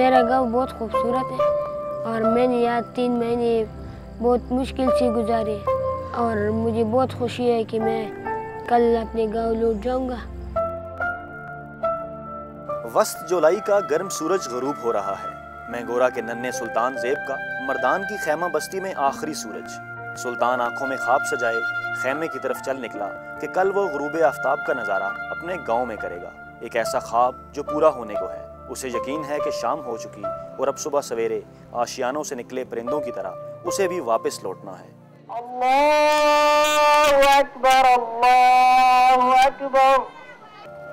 मेरा गांव बहुत खूबसूरत है और मैंने यहाँ 3 महीने बहुत मुश्किल से गुजारे और मुझे बहुत खुशी है कि मैं कल अपने गांव लौट जाऊंगा। वस्त जुलाई का गर्म सूरज गरूब हो रहा है। मैंगोरा के नन्हे सुल्तान ज़ेब का मर्दान की खैमा बस्ती में आखिरी सूरज। सुल्तान आंखों में ख्वाब सजाए खैमे की तरफ चल निकला कि कल वो गुरूब आफ्ताब का नज़ारा अपने गांव में करेगा। एक ऐसा ख्वाब जो पूरा होने को है। उसे यकीन है कि शाम हो चुकी और अब सुबह सवेरे आशियानों से निकले परिंदों की तरह उसे भी वापस लौटना है। अल्लाहु अकबर, अल्लाहु अकबर।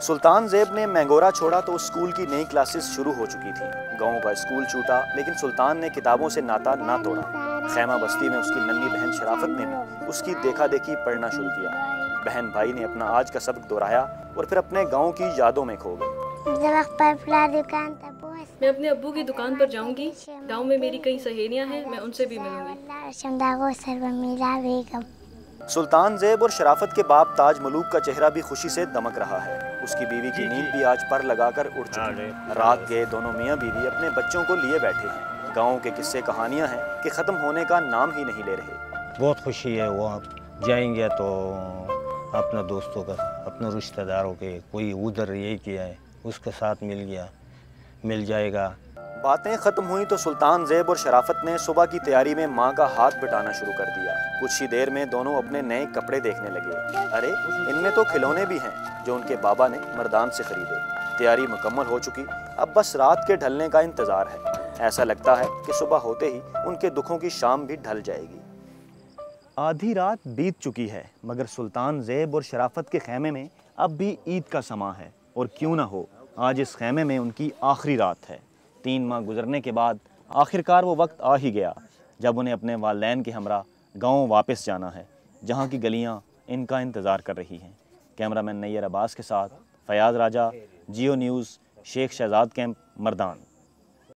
सुल्तान ज़ेब ने मैंगोरा छोड़ा तो स्कूल की नई क्लासेस शुरू हो चुकी थी। गांव का स्कूल छूटा लेकिन सुल्तान ने किताबों से नाता ना तोड़ा। खैमा बस्ती में उसकी नन्ही बहन शराफत ने भी उसकी देखा देखी पढ़ना शुरू किया। बहन भाई ने अपना आज का सबक दोहराया और फिर अपने गांव की यादों में खो गए। मैं अपने अब्बू की दुकान पर जाऊंगी। गांव में मेरी कई सहेलियां हैं, मैं उनसे भी मिलूंगी। सुल्तान ज़ेब और शराफत के बाप ताज मलूक का चेहरा भी खुशी से दमक रहा है। उसकी बीवी की नींद भी आज पर लगाकर उड़ चुकी है। रात के दोनों मियाँ बीवी अपने बच्चों को लिए बैठे हैं। गाँव के किस्से कहानियाँ हैं कि ख़त्म होने का नाम ही नहीं ले रहे। बहुत खुशी है, वो आप जाएंगे तो अपने दोस्तों का, अपने रिश्तेदारों के कोई उधर यही किया है उसके साथ मिल जाएगा। बातें ख़त्म हुई तो सुल्तान ज़ेब और शराफत ने सुबह की तैयारी में माँ का हाथ बटाना शुरू कर दिया। कुछ ही देर में दोनों अपने नए कपड़े देखने लगे। अरे इनमें तो खिलौने भी हैं जो उनके बाबा ने मर्दान से खरीदे। तैयारी मुकम्मल हो चुकी, अब बस रात के ढलने का इंतज़ार है। ऐसा लगता है कि सुबह होते ही उनके दुखों की शाम भी ढल जाएगी। आधी रात बीत चुकी है मगर सुल्तान ज़ेब और शराफत के खैमे में अब भी ईद का समा है। और क्यों ना हो, आज इस खैमे में उनकी आखिरी रात है। 3 माह गुजरने के बाद आखिरकार वो वक्त आ ही गया जब उन्हें अपने वालदैन के हमरा गांव वापस जाना है, जहां की गलियां इनका इंतज़ार कर रही हैं। कैमरामैन नैयर अब्बास के साथ फयाज़ राजा, जियो न्यूज़, शेख शहजाद कैंप, मर्दान।